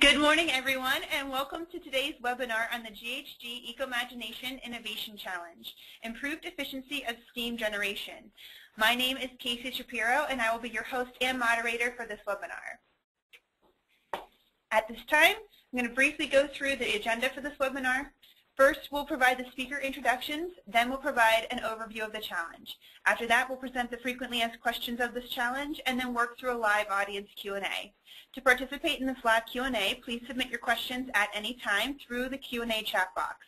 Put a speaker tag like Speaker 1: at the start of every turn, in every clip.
Speaker 1: Good morning, everyone, and welcome to today's webinar on the GHG Eco-Imagination Innovation Challenge, Improved Efficiency of Steam Generation. My name is Casey Shapiro, and I will be your host and moderator for this webinar. At this time, I'm going to briefly go through the agenda for this webinar. First, we'll provide the speaker introductions, then we'll provide an overview of the challenge. After that, we'll present the frequently asked questions of this challenge and then work through a live audience Q&A. To participate in this live Q&A, please submit your questions at any time through the Q&A chat box.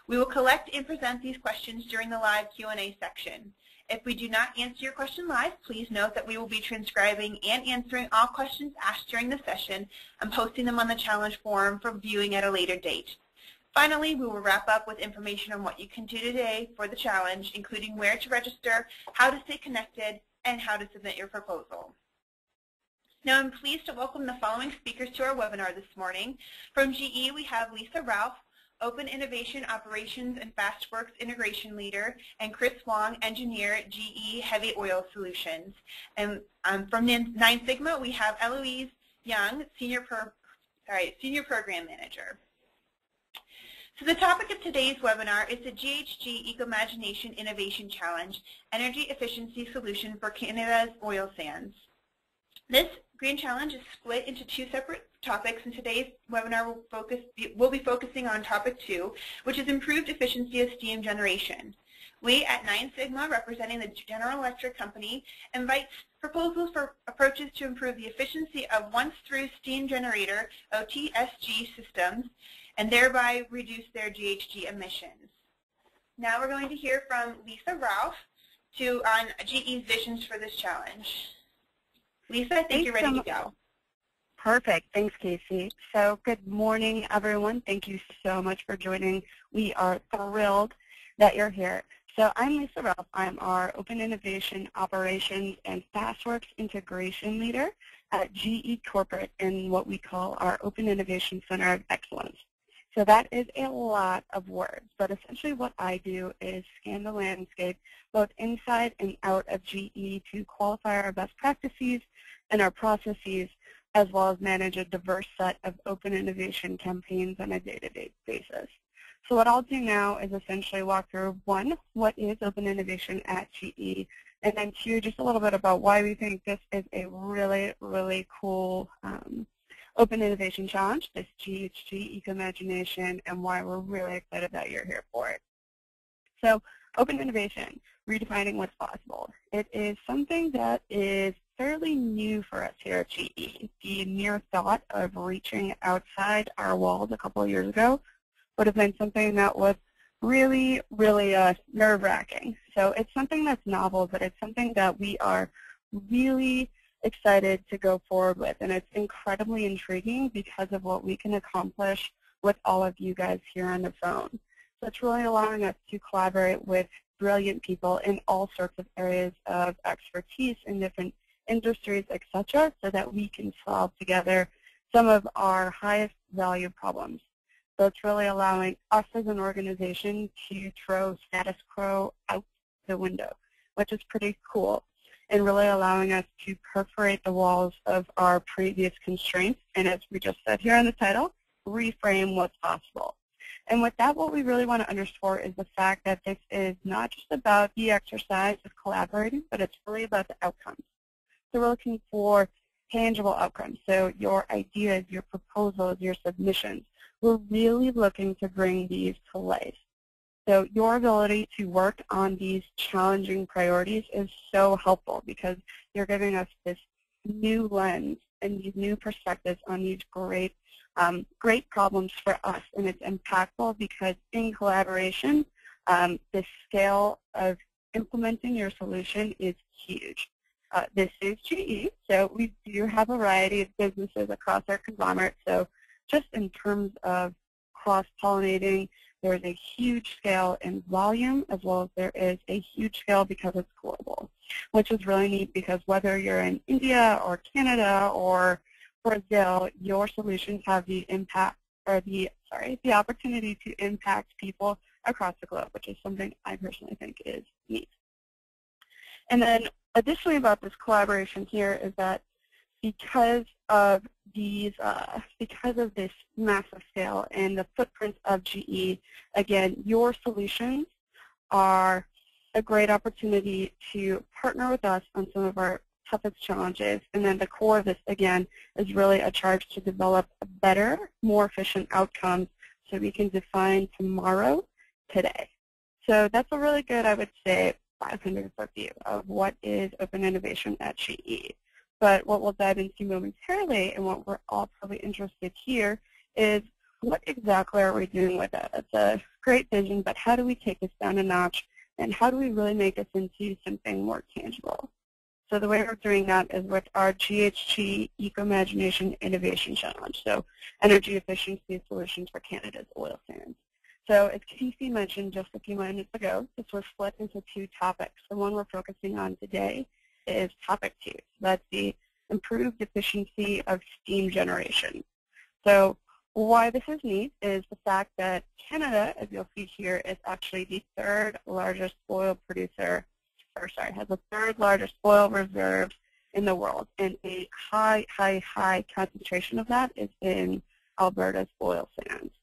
Speaker 1: We will collect and present these questions during the live Q&A section. If we do not answer your question live, please note that we will be transcribing and answering all questions asked during the session and posting them on the challenge forum for viewing at a later date. Finally, we will wrap up with information on what you can do today for the challenge, including where to register, how to stay connected, and how to submit your proposal. Now, I'm pleased to welcome the following speakers to our webinar this morning. From GE, we have Lisa Ralph, Open Innovation Operations and FastWorks Integration Leader, and Chris Wong, Engineer at GE Heavy Oil Solutions. And from Nine Sigma, we have Eloise Young, Senior Program Manager. So the topic of today's webinar is the GHG Eco-Imagination Innovation Challenge, Energy Efficiency Solution for Canada's Oil Sands. This Green Challenge is split into two separate topics, and today's webinar will be focusing on topic 2, which is improved efficiency of steam generation. We at Nine Sigma, representing the General Electric Company, invite proposals for approaches to improve the efficiency of once-through steam generator, OTSG systems, and thereby reduce their GHG emissions. Now we're going to hear from Lisa Ralph on GE's visions for this challenge. Lisa, I think you're ready to go.
Speaker 2: Perfect. Thanks, Casey. So good morning, everyone. Thank you so much for joining. We are thrilled that you're here. So I'm Lisa Ralph. I'm our Open Innovation Operations and FastWorks Integration Leader at GE Corporate in what we call our Open Innovation Center of Excellence. So that is a lot of words, but essentially what I do is scan the landscape both inside and out of GE to qualify our best practices and our processes, as well as manage a diverse set of open innovation campaigns on a day-to-day basis. So what I'll do now is essentially walk through, 1, what is open innovation at GE, and then 2, just a little bit about why we think this is a really, really cool Open Innovation Challenge, this GHG Eco-Imagination, and why we're really excited that you're here for it. So open innovation, redefining what's possible. It is something that is fairly new for us here at GE. The mere thought of reaching outside our walls a couple of years ago would have been something that was really, really nerve-wracking. So it's something that's novel, but it's something that we are really excited to go forward with, and it's incredibly intriguing because of what we can accomplish with all of you guys here on the phone. So it's really allowing us to collaborate with brilliant people in all sorts of areas of expertise in different industries, etc., so that we can solve together some of our highest value problems. So it's really allowing us as an organization to throw status quo out the window, which is pretty cool, and really allowing us to perforate the walls of our previous constraints, and as we just said here on the title, reframe what's possible. And with that, what we really want to underscore is the fact that this is not just about the exercise of collaborating, but it's really about the outcomes. So we're looking for tangible outcomes, so your ideas, your proposals, your submissions. We're really looking to bring these to life. So your ability to work on these challenging priorities is so helpful because you're giving us this new lens and these new perspectives on these great problems for us. And it's impactful because in collaboration, the scale of implementing your solution is huge. This is GE, so we do have a variety of businesses across our conglomerate. So just in terms of cross-pollinating, there's a huge scale in volume, as well as there is a huge scale because it's global, which is really neat because whether you're in India or Canada or Brazil, your solutions have the impact, or the opportunity to impact people across the globe, which is something I personally think is neat. And then additionally about this collaboration here is that because of this massive scale and the footprint of GE, again, your solutions are a great opportunity to partner with us on some of our toughest challenges. And then the core of this, again, is really a charge to develop better, more efficient outcomes so we can define tomorrow today. So that's a really good, I would say, 500-foot view of what is open innovation at GE. But what we'll dive into momentarily, and what we're all probably interested here, is what exactly are we doing with it? It's a great vision, but how do we take this down a notch, and how do we really make this into something more tangible? So the way we're doing that is with our GHG Eco-Imagination Innovation Challenge, so energy efficiency solutions for Canada's oil sands. So as Casey mentioned just a few minutes ago, this was split into two topics. The one we're focusing on today is topic 2. That's the improved efficiency of steam generation. So why this is neat is the fact that Canada, as you'll see here, is actually the third largest oil producer, has the third largest oil reserves in the world. And a high concentration of that is in Alberta's oil sands.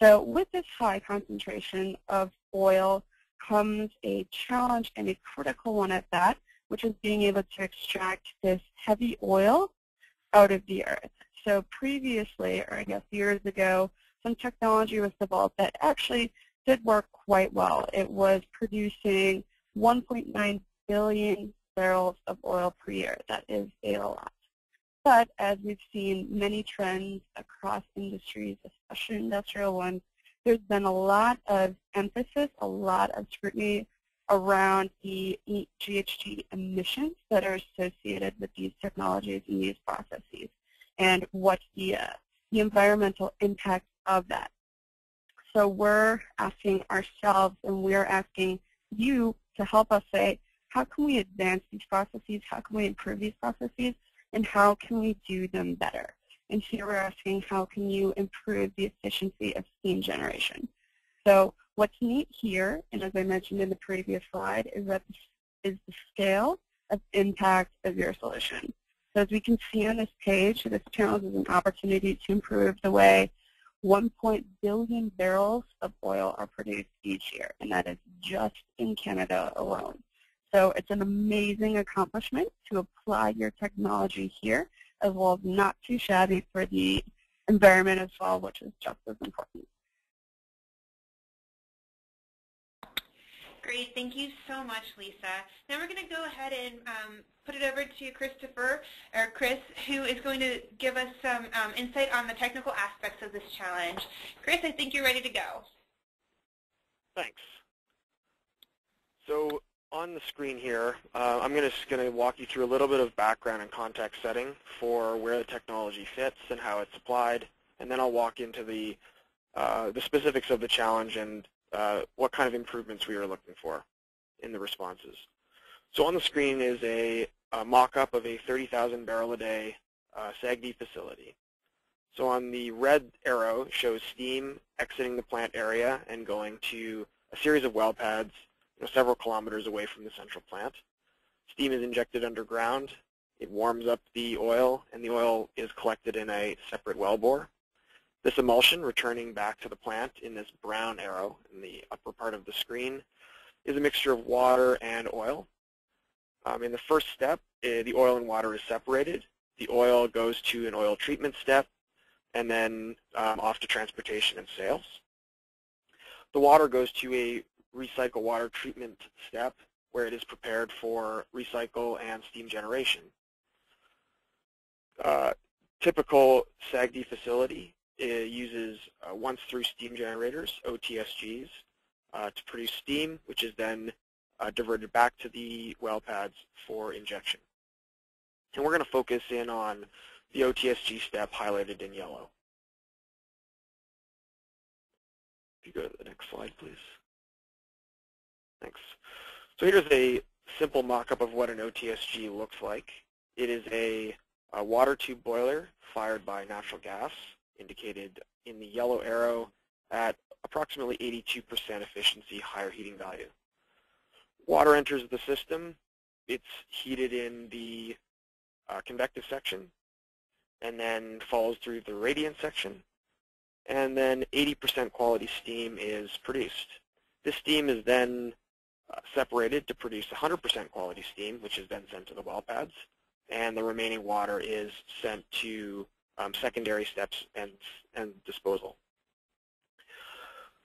Speaker 2: So with this high concentration of oil comes a challenge, and a critical one at that, which is being able to extract this heavy oil out of the earth. So previously, or I guess years ago, some technology was developed that actually did work quite well. It was producing 1.9 billion barrels of oil per year. That is a lot. But as we've seen many trends across industries, especially industrial ones, there's been a lot of emphasis, a lot of scrutiny around the GHG emissions that are associated with these technologies and these processes, and what's the environmental impact of that. So we're asking ourselves, and we're asking you to help us say, how can we advance these processes, how can we improve these processes, and how can we do them better? And here we're asking, how can you improve the efficiency of steam generation? So what's neat here, and as I mentioned in the previous slide, is that is the scale of impact of your solution. So as we can see on this page, this challenge is an opportunity to improve the way 1 billion barrels of oil are produced each year, and that is just in Canada alone. So it's an amazing accomplishment to apply your technology here, as well as not too shabby for the environment as well, which is just as important.
Speaker 1: Great, thank you so much, Lisa. Now we're going to go ahead and put it over to Chris, who is going to give us some insight on the technical aspects of this challenge. Chris, I think you're ready to go.
Speaker 3: Thanks. So on the screen here, I'm just going to walk you through a little bit of background and context setting for where the technology fits and how it's applied, and then I'll walk into the specifics of the challenge and what kind of improvements we are looking for in the responses. So on the screen is a mock-up of a 30,000 barrel a day SAGD facility. So on the red arrow shows steam exiting the plant area and going to a series of well pads several kilometers away from the central plant. Steam is injected underground. It warms up the oil, and the oil is collected in a separate well bore. This emulsion, returning back to the plant in this brown arrow in the upper part of the screen, is a mixture of water and oil. In the first step, the oil and water is separated. The oil goes to an oil treatment step, and then off to transportation and sales. The water goes to a recycle water treatment step, where it is prepared for recycle and steam generation. Typical SAGD facility uses once-through steam generators, OTSGs, to produce steam, which is then diverted back to the well pads for injection. And we're going to focus in on the OTSG step highlighted in yellow. If you go to the next slide, please. Thanks. So here's a simple mock-up of what an OTSG looks like. It is a water tube boiler fired by natural gas, indicated in the yellow arrow at approximately 82% efficiency, higher heating value. Water enters the system. It's heated in the convective section, and then follows through the radiant section, and then 80% quality steam is produced. This steam is then separated to produce 100% quality steam, which is then sent to the well pads, and the remaining water is sent to secondary steps and disposal.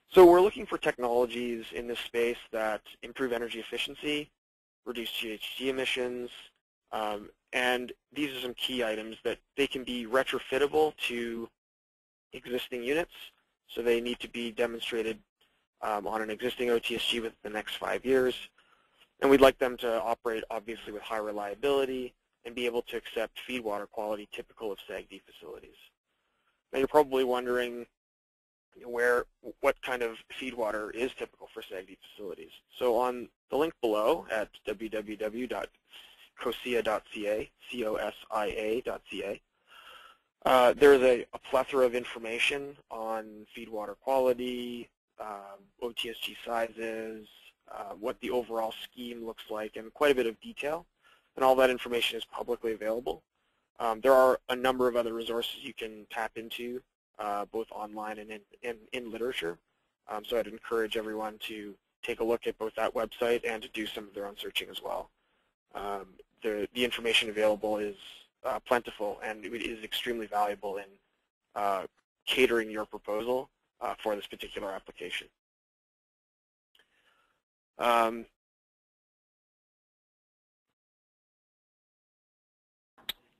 Speaker 3: So we're looking for technologies in this space that improve energy efficiency, reduce GHG emissions, and these are some key items that they can be retrofittable to existing units, so they need to be demonstrated on an existing OTSG within the next 5 years. And we'd like them to operate, obviously, with high reliability and be able to accept feed water quality typical of SAGD facilities. Now, you're probably wondering what kind of feed water is typical for SAGD facilities. So on the link below at www.cosia.ca, COSIA.ca, there's a plethora of information on feed water quality, OTSG sizes, what the overall scheme looks like, and quite a bit of detail. And all that information is publicly available. There are a number of other resources you can tap into, both online and in literature. So I'd encourage everyone to take a look at both that website and to do some of their own searching as well. The information available is plentiful, and it is extremely valuable in catering your proposal for this particular application.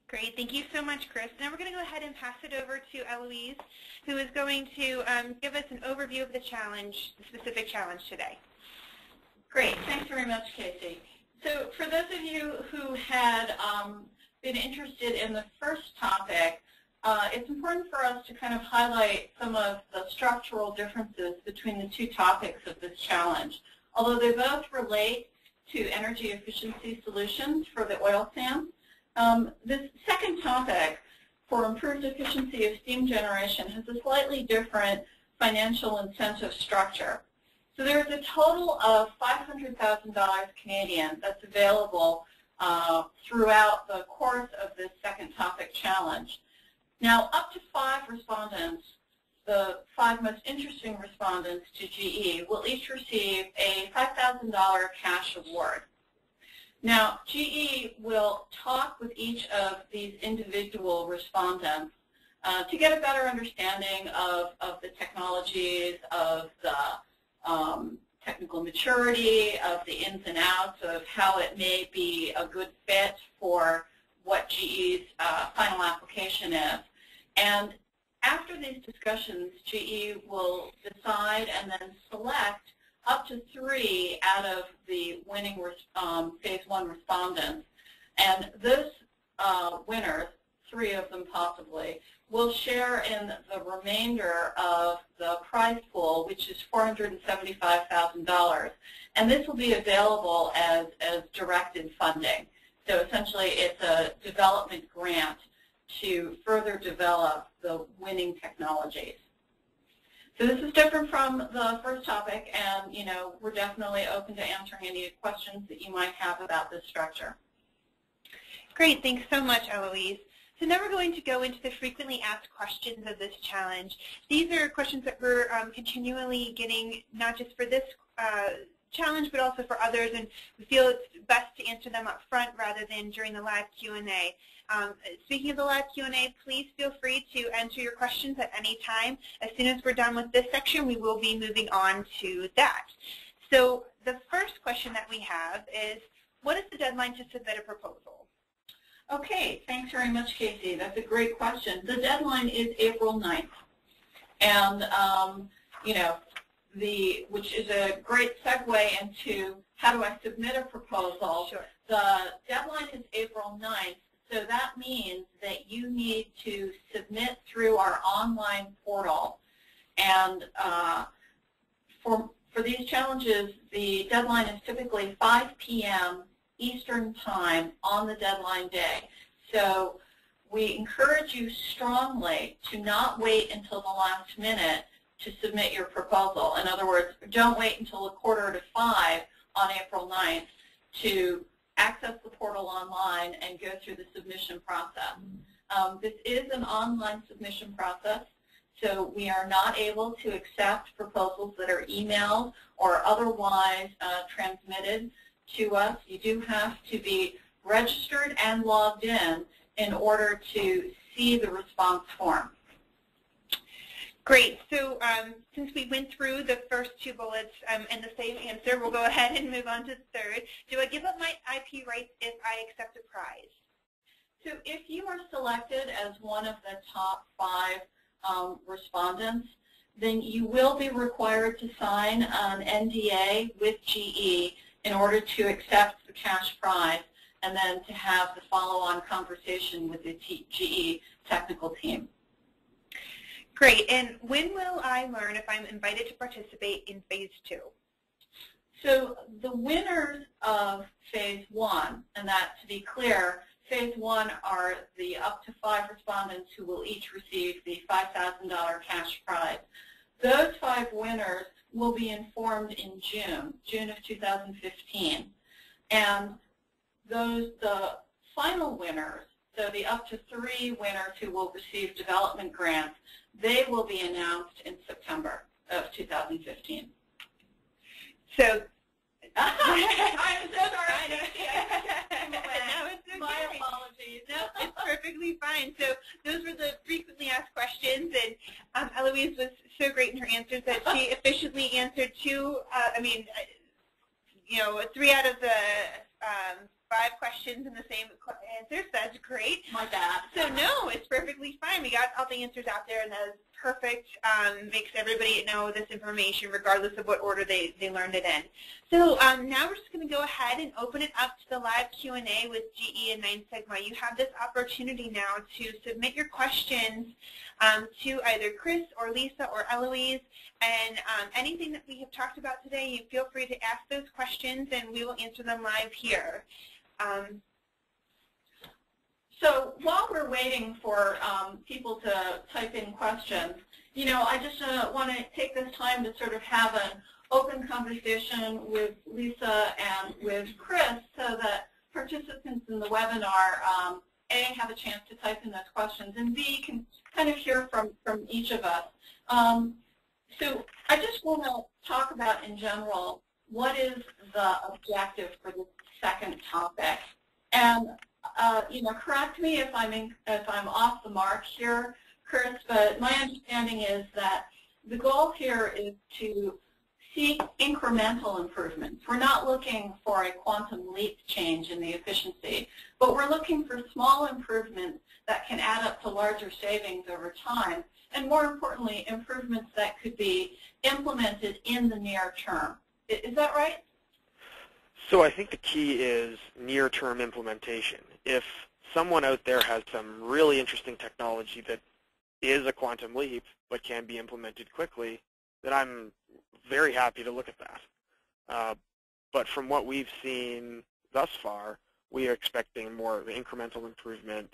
Speaker 1: Great, thank you so much, Chris. Now we're going to go ahead and pass it over to Eloise, who is going to give us an overview of the challenge, the specific challenge today.
Speaker 4: Great, thanks very much, Casey. So for those of you who had been interested in the first topic, it's important for us to kind of highlight some of the structural differences between the two topics of this challenge. Although they both relate to energy efficiency solutions for the oil sands, this second topic, for improved efficiency of steam generation, has a slightly different financial incentive structure. So there is a total of $500,000 Canadian that's available throughout the course of this second topic challenge. Now, up to 5 respondents, the 5 most interesting respondents to GE, will each receive a $5,000 cash award. Now, GE will talk with each of these individual respondents to get a better understanding of the technologies, of the technical maturity, of the ins and outs, of how it may be a good fit for what GE's final application is. And after these discussions, GE will decide and then select up to 3 out of the winning Phase 1 respondents. And those winners, 3 of them possibly, will share in the remainder of the prize pool, which is $475,000. And this will be available as directed funding. So essentially, it's a development grant to further develop the winning technologies. So this is different from the first topic, and we're definitely open to answering any questions that you might have about this structure.
Speaker 1: Great, thanks so much, Eloise. So now we're going to go into the frequently asked questions of this challenge. These are questions that we're continually getting, not just for this challenge, but also for others, and we feel it's best to answer them up front rather than during the live Q&A. Speaking of the live Q&A, please feel free to enter your questions at any time. As soon as we're done with this section, we will be moving on to that. So the first question that we have is, what is the deadline to submit a proposal?
Speaker 4: Okay, thanks very much, Casey. That's a great question. The deadline is April 9th. And, which is a great segue into how do I submit a proposal.
Speaker 1: Sure. The
Speaker 4: deadline is April 9th. So that means that you need to submit through our online portal. And for these challenges, the deadline is typically 5 p.m. Eastern Time on the deadline day. So we encourage you strongly to not wait until the last minute to submit your proposal. In other words, don't wait until 4:45 on April 9th to access the portal online and go through the submission process. This is an online submission process, so we are not able to accept proposals that are emailed or otherwise transmitted to us. You do have to be registered and logged in order to see the response form.
Speaker 1: Great. So since we went through the first two bullets and the same answer, we'll go ahead and move on to the third. Do I give up my IP rights if I accept a prize?
Speaker 4: So if you are selected as one of the top 5 respondents, then you will be required to sign an NDA with GE in order to accept the cash prize and then to have the follow-on conversation with the GE technical team.
Speaker 1: Great. And when will I learn if I'm invited to participate in Phase 2?
Speaker 4: So the winners of Phase 1, and that, to be clear, Phase 1 are the up to 5 respondents who will each receive the $5,000 cash prize. Those 5 winners will be informed in June of 2015. And the final winners, so the up to 3 winners who will receive development grants, they will be announced in September of 2015.
Speaker 1: So
Speaker 4: I'm so sorry.
Speaker 1: No, it's okay.
Speaker 4: My apologies.
Speaker 1: No, it's perfectly fine. So those were the frequently asked questions, and Eloise was so great in her answers that she efficiently answered 3 out of the 5 questions in the same answer, so that's great.
Speaker 4: My bad.
Speaker 1: So no, it's perfectly fine. We got all the answers out there, and that is perfect. Makes everybody know this information regardless of what order they learned it in. So now we're just going to go ahead and open it up to the live Q&A with GE and 9 Sigma. You have this opportunity now to submit your questions to either Chris or Lisa or Eloise, and anything that we have talked about today, you feel free to ask those questions and we will answer them live here.
Speaker 4: So while we're waiting for people to type in questions, I just want to take this time to sort of have an open conversation with Lisa and with Chris so that participants in the webinar, A, have a chance to type in those questions, and B, can kind of hear from each of us. So I just want to talk about, in general, what is the objective for this second topic. And correct me if I'm off the mark here, Chris, but my understanding is that the goal here is to seek incremental improvements. We're not looking for a quantum leap change in the efficiency, but we're looking for small improvements that can add up to larger savings over time, and more importantly, improvements that could be implemented in the near term. Is that right?
Speaker 3: So I think the key is near-term implementation. If someone out there has some really interesting technology that is a quantum leap but can be implemented quickly, then I'm very happy to look at that. But from what we've seen thus far, we are expecting more of an incremental improvement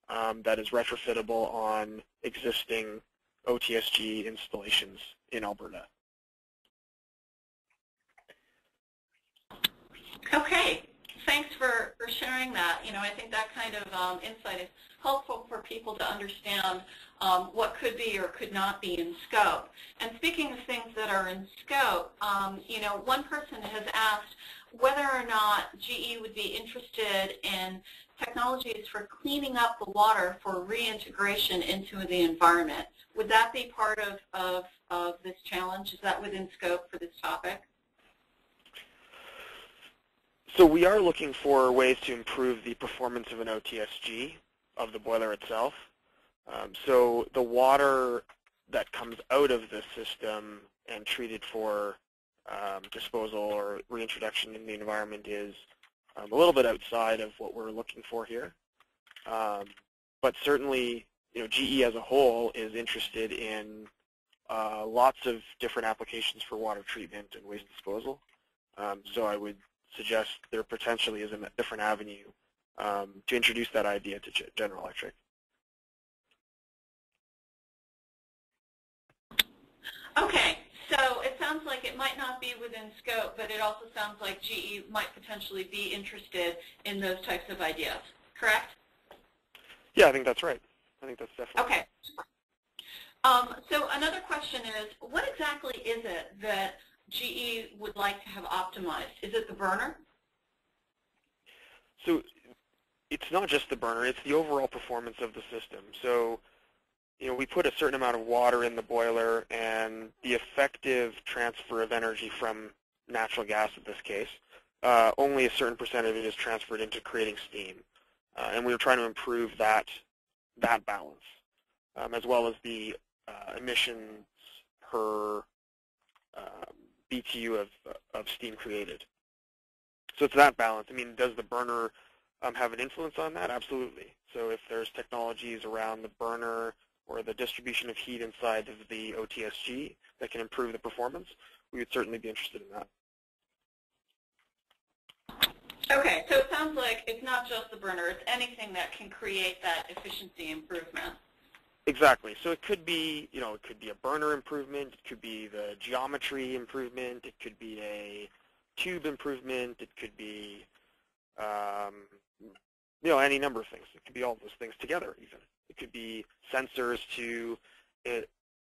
Speaker 3: that is retrofittable on existing OTSG installations in Alberta.
Speaker 4: Okay, thanks for sharing that. I think that kind of insight is helpful for people to understand what could be or could not be in scope. And speaking of things that are in scope, one person has asked whether or not GE would be interested in technologies for cleaning up the water for reintegration into the environment. Would that be part of this challenge? Is that within scope for this topic?
Speaker 3: So we are looking for ways to improve the performance of an OTSG, of the boiler itself. So the water that comes out of the system and treated for disposal or reintroduction in the environment is a little bit outside of what we're looking for here. But certainly, GE as a whole is interested in lots of different applications for water treatment and waste disposal. So I would suggest there potentially is a different avenue to introduce that idea to General Electric.
Speaker 4: Okay, so it sounds like it it might not be within scope, but it also sounds like GE might potentially be interested in those types of ideas, correct?
Speaker 3: Yeah, I think that's right. I think that's definitely
Speaker 4: okay. So another question is, what exactly is it that GE would like to have optimized? Is it the burner?
Speaker 3: So it's not just the burner, it's the overall performance of the system. So, you know, we put a certain amount of water in the boiler, and the effective transfer of energy from natural gas in this case, only a certain percent of it is transferred into creating steam. And we were trying to improve that balance, as well as the emissions per BTU of steam created. So it's that balance. I mean, does the burner have an influence on that? Absolutely. So if there's technologies around the burner or the distribution of heat inside of the OTSG that can improve the performance, we would certainly be interested in that.
Speaker 4: Okay, so it sounds like it's not just the burner, it's anything that can create that efficiency improvement.
Speaker 3: Exactly. So it could be, you know, it could be a burner improvement, it could be the geometry improvement, it could be a tube improvement, it could be, you know, any number of things. It could be all those things together even. It could be sensors to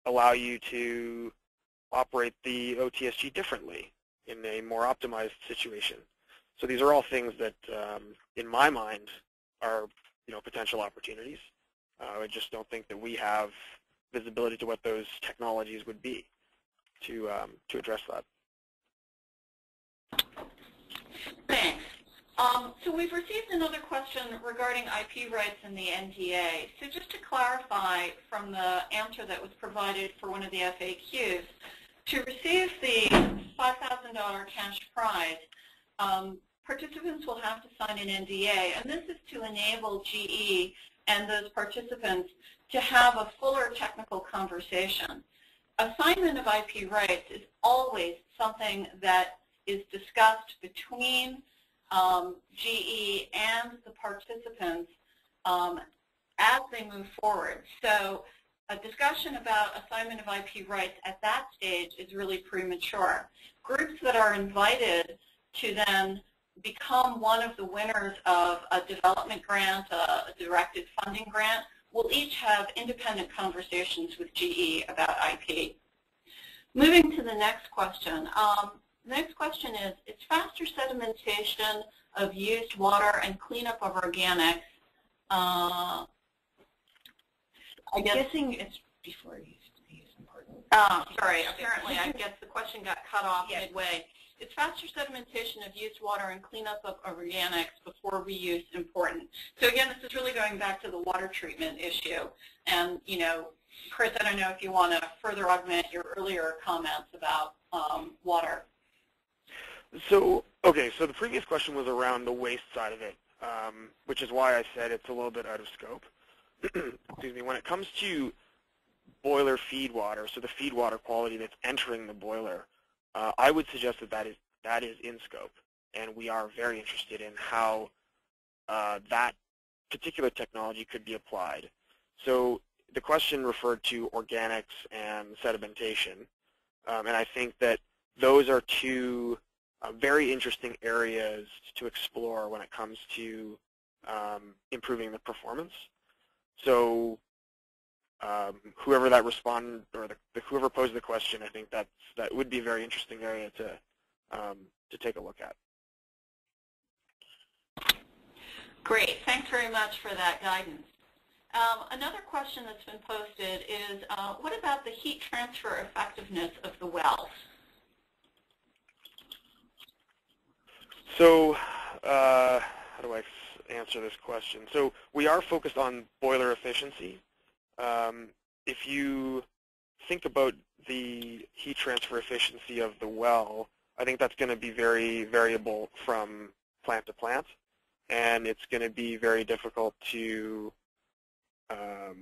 Speaker 3: allow you to operate the OTSG differently in a more optimized situation. So these are all things that, in my mind, are, you know, potential opportunities. I just don't think that we have visibility to what those technologies would be to address that.
Speaker 4: Thanks. So we've received another question regarding IP rights in the NDA. So just to clarify from the answer that was provided for one of the FAQs, to receive the $5,000 cash prize, participants will have to sign an NDA, and this is to enable GE and those participants to have a fuller technical conversation. Assignment of IP rights is always something that is discussed between GE and the participants as they move forward. So a discussion about assignment of IP rights at that stage is really premature. Groups that are invited to then become one of the winners of a development grant, a directed funding grant, will each have independent conversations with GE about IP. Moving to the next question. The next question is faster sedimentation of used water and cleanup of organics. I'm guessing it's before use important. Sorry, apparently I guess the question got cut off midway. Is faster sedimentation of used water and cleanup of organics before reuse important? So again, this is really going back to the water treatment issue. And, you know, Chris, I don't know if you want to further augment your earlier comments about water.
Speaker 3: So, okay, so the previous question was around the waste side of it, which is why I said it's a little bit out of scope. Excuse me. When it comes to boiler feed water, so the feed water quality that's entering the boiler, I would suggest that that is in scope, and we are very interested in how that particular technology could be applied. So the question referred to organics and sedimentation, and I think that those are two very interesting areas to explore when it comes to improving the performance. So whoever that responded, or whoever posed the question, I think that would be a very interesting area to take a look at.
Speaker 4: Great, thanks very much for that guidance. Another question that's been posted is, what about the heat transfer effectiveness of the wells?
Speaker 3: So how do I answer this question? So we are focused on boiler efficiency. If you think about the heat transfer efficiency of the well, I think that's going to be very variable from plant to plant, and it's going to be very difficult to, how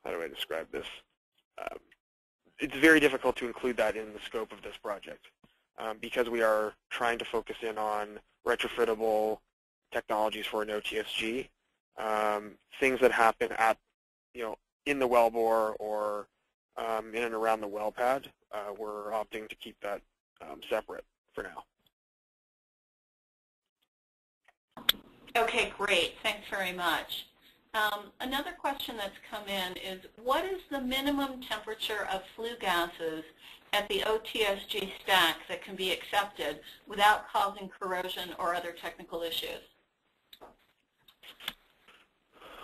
Speaker 3: do I describe this? It's very difficult to include that in the scope of this project because we are trying to focus in on retrofittable technologies for an OTSG, things that happen at, you know, in the wellbore or in and around the well pad, we're opting to keep that separate for now.
Speaker 4: Okay, great. Thanks very much. Another question that's come in is, what is the minimum temperature of flue gases at the OTSG stack that can be accepted without causing corrosion or other technical issues?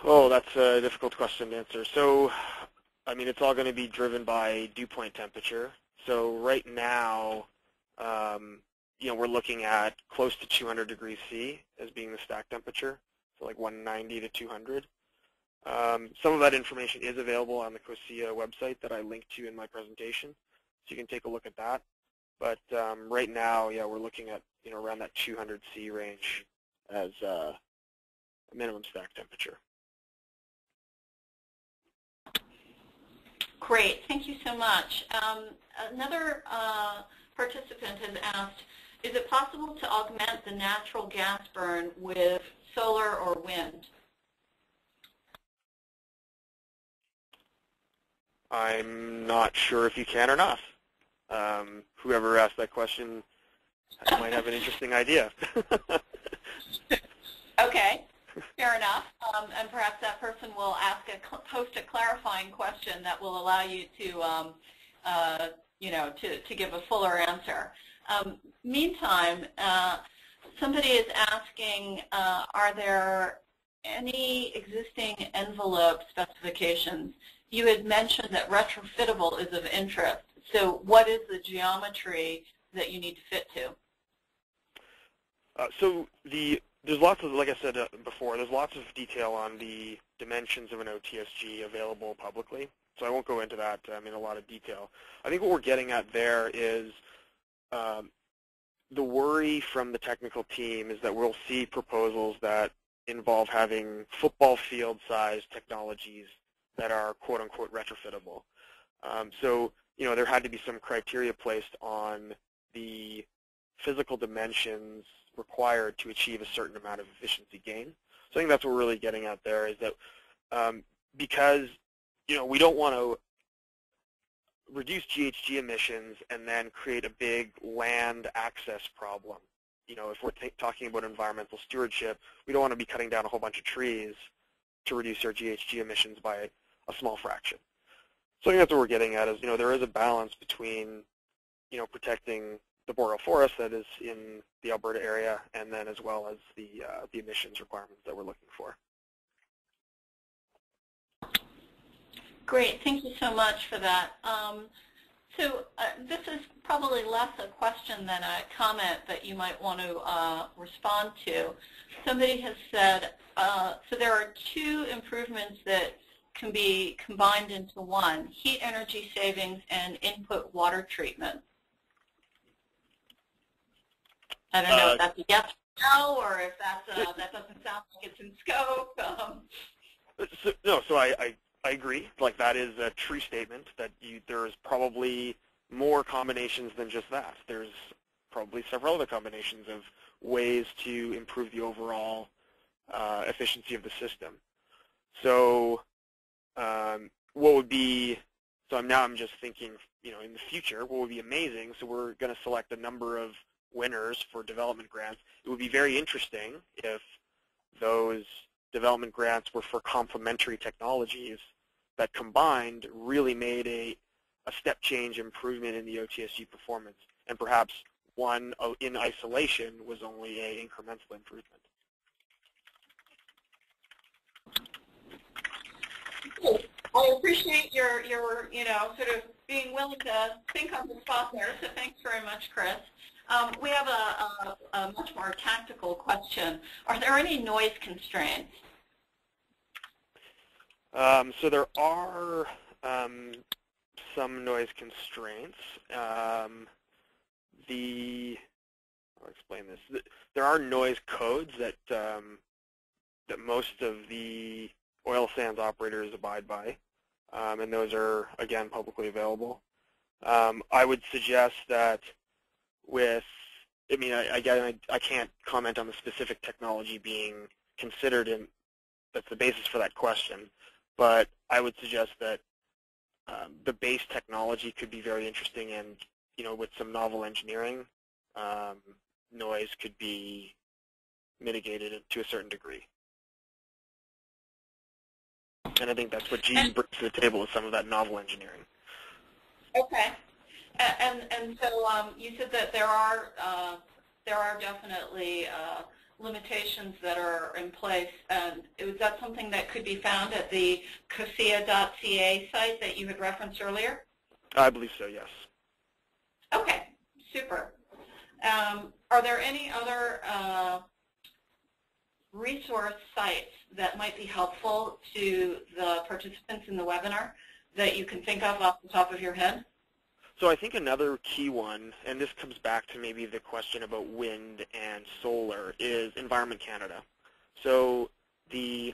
Speaker 3: Oh, that's a difficult question to answer. So, I mean, it's all going to be driven by dew point temperature. So right now, you know, we're looking at close to 200 degrees C as being the stack temperature, so like 190 to 200. Some of that information is available on the COSIA website that I linked to in my presentation, so you can take a look at that. But right now, yeah, we're looking at, you know, around that 200 C range as a minimum stack temperature.
Speaker 4: Great, thank you so much. Another participant has asked, is it possible to augment the natural gas burn with solar or wind?
Speaker 3: I'm not sure if you can or not. Whoever asked that question might have an interesting idea.
Speaker 4: Okay, fair enough. And perhaps that person will post a clarifying question that will allow you to, you know, to give a fuller answer. Meantime, somebody is asking, are there any existing envelope specifications? You had mentioned that retrofittable is of interest. So what is the geometry that you need to fit to?
Speaker 3: So there's lots of, like I said before, there's lots of detail on the dimensions of an OTSG available publicly. So I won't go into that in a lot of detail. I think what we're getting at there is the worry from the technical team is that we'll see proposals that involve having football field-sized technologies that are quote-unquote retrofittable. So, you know, there had to be some criteria placed on the physical dimensions required to achieve a certain amount of efficiency gain. So I think that's what we're really getting at there, is that because, you know, we don't want to reduce GHG emissions and then create a big land access problem. You know, if we're talking about environmental stewardship, we don't want to be cutting down a whole bunch of trees to reduce our GHG emissions by a small fraction. So I think that's what we're getting at, is, you know, there is a balance between, you know, protecting the boreal forest that is in the Alberta area, and then as well as the emissions requirements that we're looking for.
Speaker 4: Great, thank you so much for that. So this is probably less a question than a comment that you might want to respond to. Somebody has said, so there are two improvements that can be combined into one: heat energy savings and input water treatment. I don't know if that's a yes or no, or if that's, that doesn't sound like it's in scope.
Speaker 3: So I agree. Like, that is a true statement, that there is probably more combinations than just that. There's probably several other combinations of ways to improve the overall efficiency of the system. So what would be, so I'm just thinking, you know, in the future, what would be amazing, so we're going to select a number of winners for development grants. It would be very interesting if those development grants were for complementary technologies that combined really made a step change improvement in the OTSG performance, and perhaps one in isolation was only an incremental improvement.
Speaker 4: I appreciate your you know, sort of being willing to think on the spot there, so thanks very much, Chris. We have a much more tactical question. Are there any noise constraints?
Speaker 3: So there are some noise constraints. I'll explain this. There are noise codes that that most of the oil sands operators abide by, and those are, again, publicly available. I would suggest that with, I mean, I can't comment on the specific technology being considered, and that's the basis for that question, but I would suggest that the base technology could be very interesting, and with some novel engineering, noise could be mitigated to a certain degree. And I think that's what GE brings to the table, is some of that novel engineering.
Speaker 4: Okay. And so you said that there are definitely limitations that are in place. And is that something that could be found at the COSIA.ca site that you had referenced earlier?
Speaker 3: I believe so, yes.
Speaker 4: Okay, super. Are there any other resource sites that might be helpful to the participants in the webinar that you can think of off the top of your head?
Speaker 3: So I think another key one, and this comes back to maybe the question about wind and solar, is Environment Canada. So the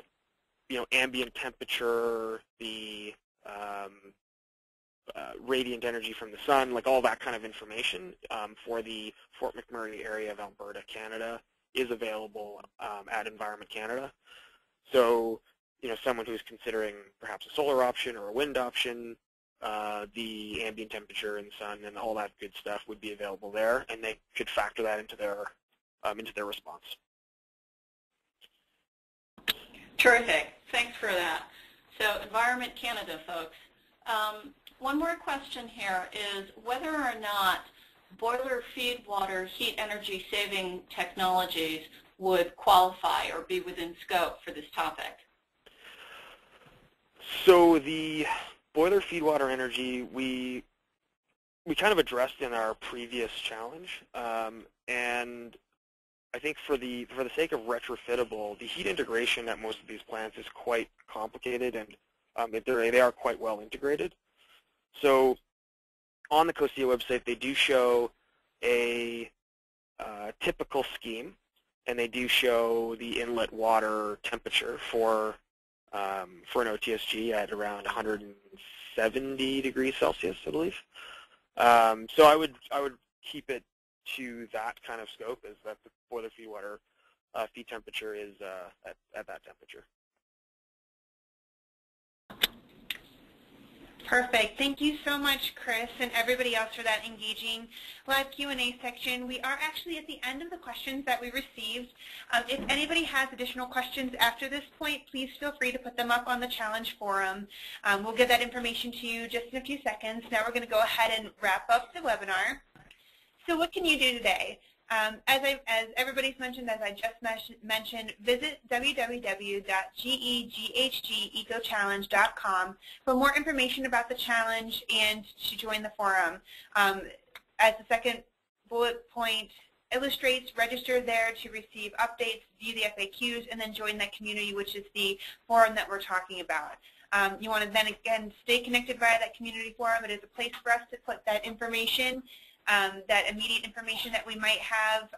Speaker 3: ambient temperature, the radiant energy from the sun, like all that kind of information for the Fort McMurray area of Alberta, Canada, is available at Environment Canada. So someone who's considering perhaps a solar option or a wind option, the ambient temperature in the sun and all that good stuff would be available there, and they could factor that into their response.
Speaker 4: Terrific. Thanks for that. So Environment Canada, folks. One more question here is whether or not boiler feed water heat energy saving technologies would qualify or be within scope for this topic.
Speaker 3: So the boiler feed water energy, we kind of addressed in our previous challenge, and I think for the sake of retrofittable, the heat integration at most of these plants is quite complicated, and they are quite well integrated. So on the COSIA website, they do show a typical scheme, and they do show the inlet water temperature for an OTSG at around 170 degrees Celsius, I believe. So I would keep it to that kind of scope, is that the boiler feed water feed temperature is at that temperature.
Speaker 1: Perfect. Thank you so much, Chris, and everybody else for that engaging live Q&A section. We are actually at the end of the questions that we received. If anybody has additional questions after this point, please feel free to put them up on the challenge forum. We'll get that information to you just in a few seconds. Now we're going to go ahead and wrap up the webinar. So what can you do today? As everybody's mentioned, as I just mentioned, visit www.geghgechallenge.com for more information about the challenge and to join the forum. As the second bullet point illustrates, register there to receive updates, view the FAQs, and then join that community, which is the forum that we're talking about. You want to then, again, stay connected via that community forum. It is a place for us to put that information, that immediate information that we might have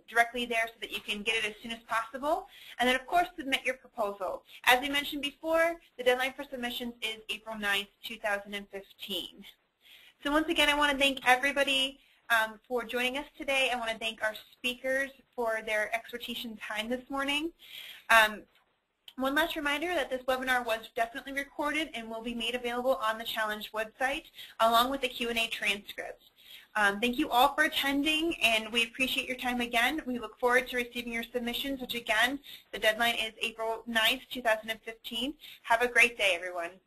Speaker 1: directly there so that you can get it as soon as possible. And then, of course, submit your proposal. As we mentioned before, the deadline for submissions is April 9th, 2015. So once again, I want to thank everybody for joining us today. I want to thank our speakers for their expertise and time this morning. One last reminder that this webinar was definitely recorded and will be made available on the challenge website along with the Q&A transcript. Thank you all for attending, and we appreciate your time again. We look forward to receiving your submissions, which again, the deadline is April 9th, 2015. Have a great day, everyone.